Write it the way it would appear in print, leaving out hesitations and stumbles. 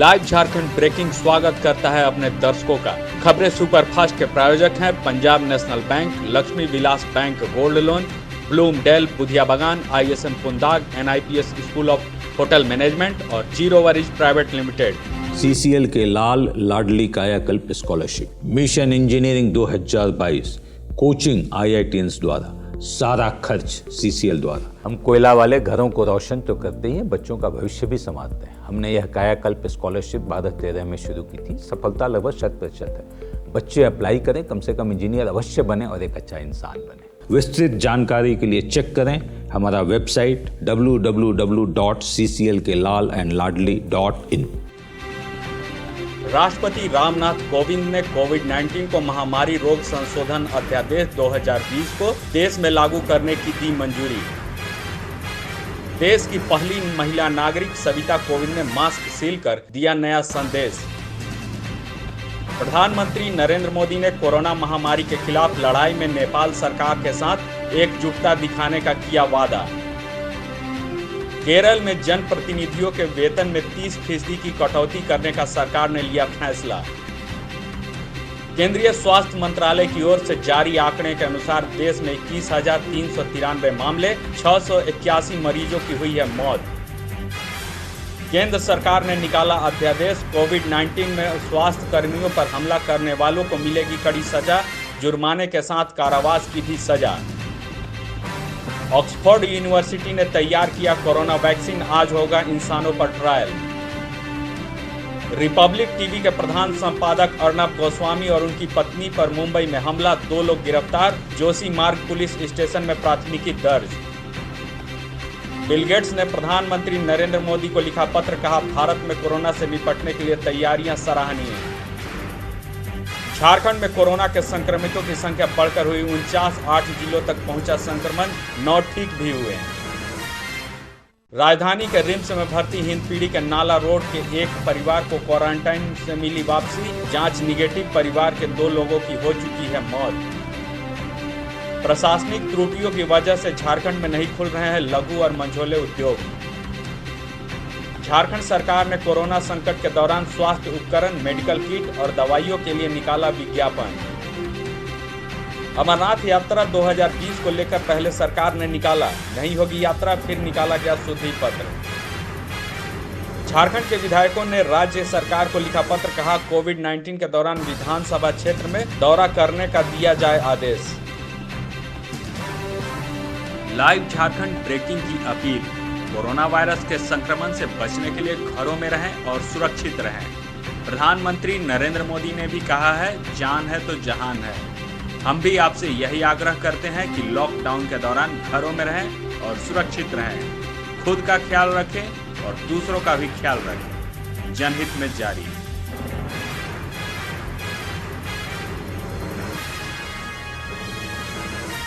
Live Jharkhand breaking स्वागत करता है अपने दर्शकों का। खबरें सुपरफास्ट के प्रायोजक हैं Punjab national bank, Lakshmi Vilas bank gold loan, Bloomdale Budhia Bagan, ISM Pundag, NIPS school of hotel management और zero worries private limited. CCL के लाल लाडली कायाकल्प scholarship, mission engineering 2022, coaching IITians द्वारा, सारा खर्च CCL द्वारा। हम कोयला वाले घरों को रोशन तो करते ही हैं, बच्चों का भविष्य भी संवारते हैं। हमने यह कायाकल्प स्कॉलरशिप 2013 में शुरू की थी। सफलता लगभग 100% है। बच्चे अप्लाई करें, कम से कम इंजीनियर अवश्य बने और एक अच्छा इंसान बने। विस्तृत जानकारी के लिए चेक करें हमारा वेबसाइट www.cclkellalandladli.in। राष्ट्रपति रामनाथ कोविंद ने कोविड-19 को महामारी रोग संशोधन अध्यादेश 2020 को देश में लागू करने की दी मंजूरी। देश की पहली महिला नागरिक सविता कोविंद ने मास्क सील कर दिया नया संदेश। प्रधानमंत्री नरेंद्र मोदी ने कोरोना महामारी के खिलाफ लड़ाई में नेपाल सरकार के साथ एकजुटता दिखाने का किया वादा। केरल में जनप्रतिनिधियों के वेतन में 30% की कटौती करने का सरकार ने लिया फैसला। केंद्रीय स्वास्थ्य मंत्रालय की ओर से जारी आंकड़े के अनुसार देश में 21,393 मामले, 681 मरीजों की हुई है मौत। केंद्र सरकार ने निकाला अध्यादेश, कोविड-19 में स्वास्थ्य कर्मियों पर हमला करने वालों को मिलेगी कड़ी सजा, जुर्माने के साथ कारावास की भी सजा। ऑक्सफोर्ड यूनिवर्सिटी ने तैयार किया कोरोना वैक्सीन, आज होगा इंसानों पर ट्रायल। रिपब्लिक टीवी के प्रधान संपादक अर्नब गोस्वामी और उनकी पत्नी पर मुंबई में हमला, 2 लोग गिरफ्तार, जोशी मार्ग पुलिस स्टेशन में प्राथमिकी दर्ज। बिल गेट्स ने प्रधानमंत्री नरेंद्र मोदी को लिखा पत्र, कहा भारत में कोरोना से निपटने के लिए तैयारियां सराहनीय। झारखंड में कोरोना के संक्रमितों की संख्या बढ़कर हुई 49, 8 जिलों तक पहुंचा संक्रमण, 9 ठीक भी हुए। राजधानी के रिम्स में भर्ती हिंदपीढ़ी के नाला रोड के एक परिवार को क्वारंटाइन से मिली वापसी, जांच निगेटिव, परिवार के 2 लोगों की हो चुकी है मौत। प्रशासनिक त्रुटियों की वजह से झारखंड में नहीं खुल रहे हैं लघु और मझोले उद्योग। झारखंड सरकार ने कोरोना संकट के दौरान स्वास्थ्य उपकरण, मेडिकल किट और दवाइयों के लिए निकाला विज्ञापन। अमरनाथ यात्रा 2020 को लेकर पहले सरकार ने निकाला, नहीं होगी यात्रा, फिर निकाला गया शुद्धि पत्र। झारखंड के विधायकों ने राज्य सरकार को लिखा पत्र, कहा कोविड-19 के दौरान विधानसभा क्षेत्र में दौरा करने का दिया जाए आदेश। लाइव झारखंड ब्रेकिंग की अपील, कोरोना वायरस के संक्रमण से बचने के लिए घरों में रहें और सुरक्षित रहें। प्रधानमंत्री नरेंद्र मोदी ने भी कहा है, जान है तो जहान है। हम भी आपसे यही आग्रह करते हैं कि लॉकडाउन के दौरान घरों में रहें और सुरक्षित रहें। खुद का ख्याल रखें और दूसरों का भी ख्याल रखें। जनहित में जारी।